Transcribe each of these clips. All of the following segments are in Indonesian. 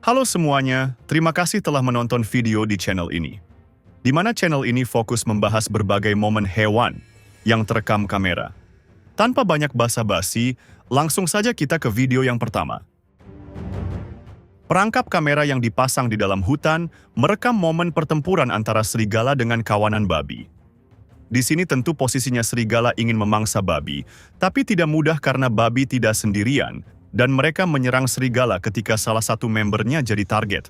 Halo semuanya, terima kasih telah menonton video di channel ini. Di mana channel ini fokus membahas berbagai momen hewan yang terekam kamera. Tanpa banyak basa-basi, langsung saja kita ke video yang pertama. Perangkap kamera yang dipasang di dalam hutan merekam momen pertempuran antara serigala dengan kawanan babi. Di sini tentu posisinya serigala ingin memangsa babi, tapi tidak mudah karena babi tidak sendirian, dan mereka menyerang serigala ketika salah satu membernya jadi target.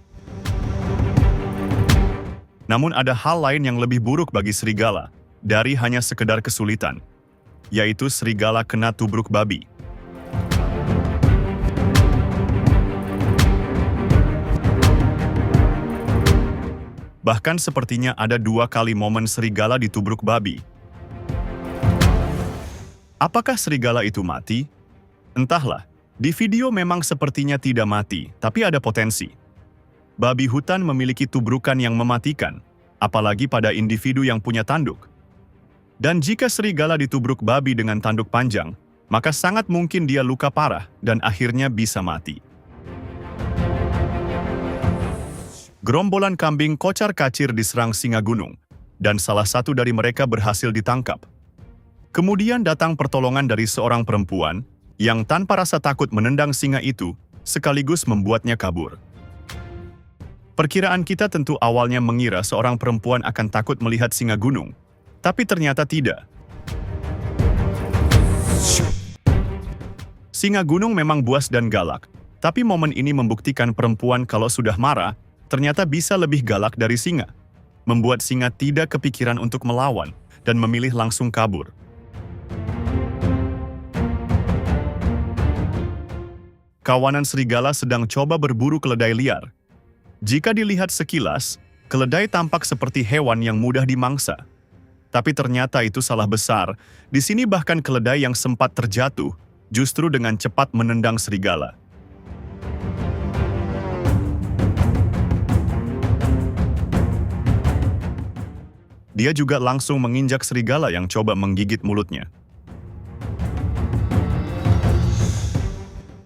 Namun ada hal lain yang lebih buruk bagi serigala, dari hanya sekedar kesulitan, yaitu serigala kena tubruk babi. Bahkan sepertinya ada 2 kali momen serigala ditubruk babi. Apakah serigala itu mati? Entahlah. Di video memang sepertinya tidak mati, tapi ada potensi. Babi hutan memiliki tubrukan yang mematikan, apalagi pada individu yang punya tanduk. Dan jika serigala ditubruk babi dengan tanduk panjang, maka sangat mungkin dia luka parah dan akhirnya bisa mati. Gerombolan kambing kocar-kacir diserang singa gunung, dan salah satu dari mereka berhasil ditangkap. Kemudian datang pertolongan dari seorang perempuan, yang tanpa rasa takut menendang singa itu, sekaligus membuatnya kabur. Perkiraan kita tentu awalnya mengira seorang perempuan akan takut melihat singa gunung, tapi ternyata tidak. Singa gunung memang buas dan galak, tapi momen ini membuktikan perempuan kalau sudah marah, ternyata bisa lebih galak dari singa, membuat singa tidak kepikiran untuk melawan dan memilih langsung kabur. Kawanan serigala sedang coba berburu keledai liar. Jika dilihat sekilas, keledai tampak seperti hewan yang mudah dimangsa. Tapi ternyata itu salah besar. Di sini bahkan keledai yang sempat terjatuh, justru dengan cepat menendang serigala. Dia juga langsung menginjak serigala yang coba menggigit mulutnya.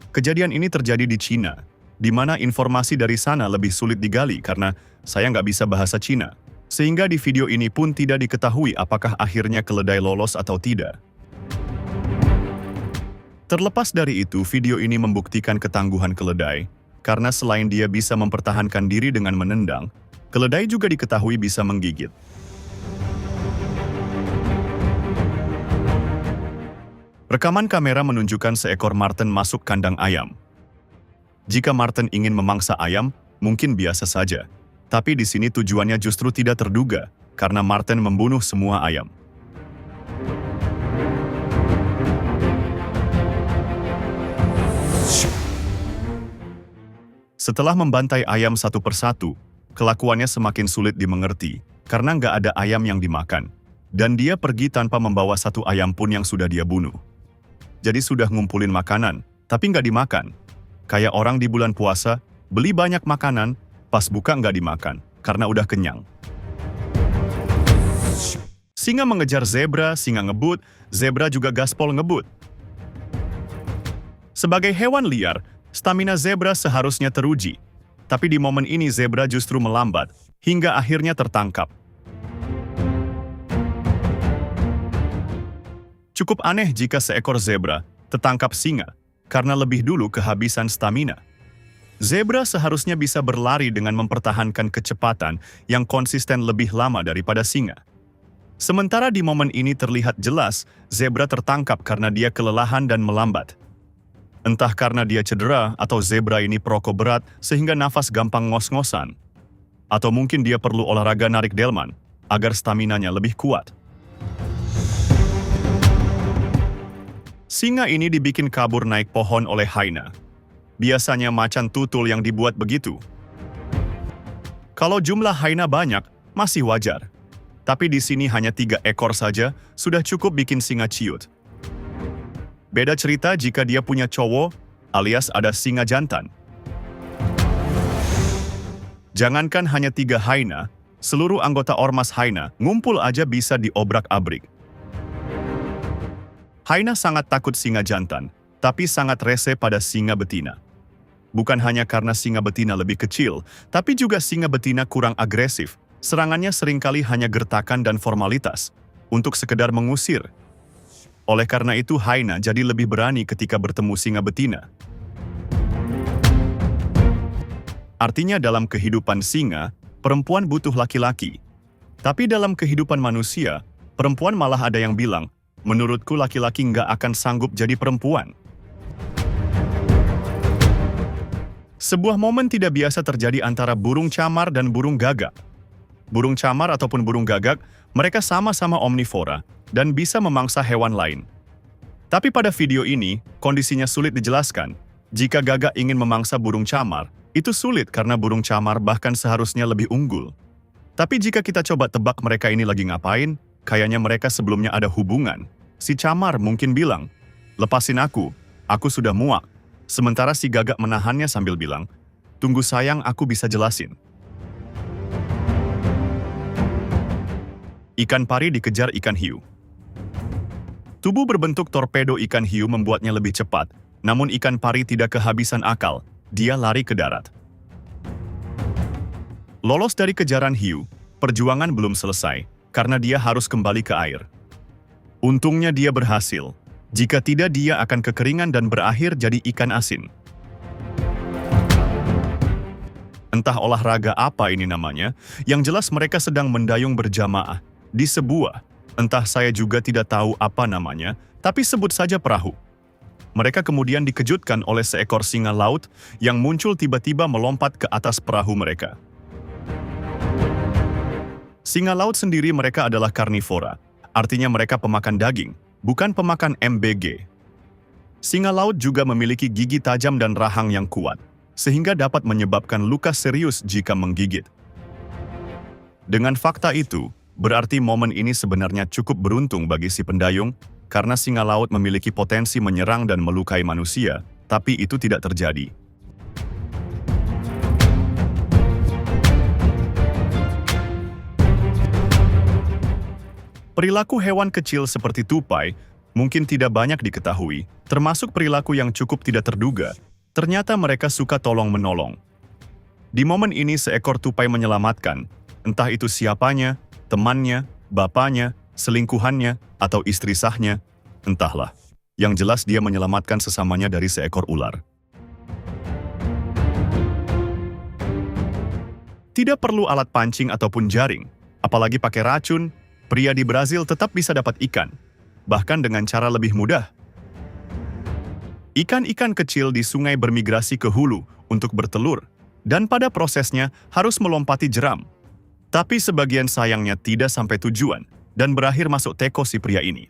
Kejadian ini terjadi di Cina, di mana informasi dari sana lebih sulit digali karena saya nggak bisa bahasa Cina. Sehingga di video ini pun tidak diketahui apakah akhirnya keledai lolos atau tidak. Terlepas dari itu, video ini membuktikan ketangguhan keledai, karena selain dia bisa mempertahankan diri dengan menendang, keledai juga diketahui bisa menggigit. Rekaman kamera menunjukkan seekor marten masuk kandang ayam. Jika marten ingin memangsa ayam, mungkin biasa saja. Tapi di sini tujuannya justru tidak terduga, karena marten membunuh semua ayam. Setelah membantai ayam satu persatu, kelakuannya semakin sulit dimengerti, karena nggak ada ayam yang dimakan. Dan dia pergi tanpa membawa satu ayam pun yang sudah dia bunuh. Jadi sudah ngumpulin makanan, tapi nggak dimakan. Kayak orang di bulan puasa, beli banyak makanan, pas buka nggak dimakan, karena udah kenyang. Singa mengejar zebra, singa ngebut, zebra juga gaspol ngebut. Sebagai hewan liar, stamina zebra seharusnya teruji. Tapi di momen ini zebra justru melambat, hingga akhirnya tertangkap. Cukup aneh jika seekor zebra tertangkap singa, karena lebih dulu kehabisan stamina. Zebra seharusnya bisa berlari dengan mempertahankan kecepatan yang konsisten lebih lama daripada singa. Sementara di momen ini terlihat jelas, zebra tertangkap karena dia kelelahan dan melambat. Entah karena dia cedera atau zebra ini perokok berat sehingga nafas gampang ngos-ngosan. Atau mungkin dia perlu olahraga narik delman, agar staminanya lebih kuat. Singa ini dibikin kabur naik pohon oleh hyena. Biasanya macan tutul yang dibuat begitu. Kalau jumlah hyena banyak, masih wajar. Tapi di sini hanya 3 ekor saja, sudah cukup bikin singa ciut. Beda cerita jika dia punya cowok, alias ada singa jantan. Jangankan hanya 3 hyena, seluruh anggota ormas hyena ngumpul aja bisa diobrak-abrik. Hyena sangat takut singa jantan, tapi sangat rese pada singa betina. Bukan hanya karena singa betina lebih kecil, tapi juga singa betina kurang agresif. Serangannya seringkali hanya gertakan dan formalitas, untuk sekedar mengusir. Oleh karena itu, hyena jadi lebih berani ketika bertemu singa betina. Artinya dalam kehidupan singa, perempuan butuh laki-laki. Tapi dalam kehidupan manusia, perempuan malah ada yang bilang, menurutku laki-laki nggak akan sanggup jadi perempuan. Sebuah momen tidak biasa terjadi antara burung camar dan burung gagak. Burung camar ataupun burung gagak, mereka sama-sama omnivora dan bisa memangsa hewan lain. Tapi pada video ini, kondisinya sulit dijelaskan. Jika gagak ingin memangsa burung camar, itu sulit karena burung camar bahkan seharusnya lebih unggul. Tapi jika kita coba tebak mereka ini lagi ngapain, kayaknya mereka sebelumnya ada hubungan. Si camar mungkin bilang, "Lepasin aku sudah muak." Sementara si gagak menahannya sambil bilang, "Tunggu sayang, aku bisa jelasin." Ikan pari dikejar ikan hiu. Tubuh berbentuk torpedo ikan hiu membuatnya lebih cepat, namun ikan pari tidak kehabisan akal, dia lari ke darat. Lolos dari kejaran hiu, perjuangan belum selesai, karena dia harus kembali ke air. Untungnya dia berhasil. Jika tidak, dia akan kekeringan dan berakhir jadi ikan asin. Entah olahraga apa ini namanya, yang jelas mereka sedang mendayung berjamaah di sebuah, entah saya juga tidak tahu apa namanya, tapi sebut saja perahu. Mereka kemudian dikejutkan oleh seekor singa laut yang muncul tiba-tiba melompat ke atas perahu mereka. Singa laut sendiri mereka adalah karnivora, artinya mereka pemakan daging, bukan pemakan MBG. Singa laut juga memiliki gigi tajam dan rahang yang kuat, sehingga dapat menyebabkan luka serius jika menggigit. Dengan fakta itu, berarti momen ini sebenarnya cukup beruntung bagi si pendayung, karena singa laut memiliki potensi menyerang dan melukai manusia, tapi itu tidak terjadi. Perilaku hewan kecil seperti tupai mungkin tidak banyak diketahui, termasuk perilaku yang cukup tidak terduga. Ternyata mereka suka tolong-menolong. Di momen ini seekor tupai menyelamatkan, entah itu siapanya, temannya, bapaknya, selingkuhannya, atau istri sahnya, entahlah. Yang jelas dia menyelamatkan sesamanya dari seekor ular. Tidak perlu alat pancing ataupun jaring, apalagi pakai racun. Pria di Brazil tetap bisa dapat ikan, bahkan dengan cara lebih mudah. Ikan-ikan kecil di sungai bermigrasi ke hulu untuk bertelur, dan pada prosesnya harus melompati jeram. Tapi sebagian sayangnya tidak sampai tujuan, dan berakhir masuk teko si pria ini.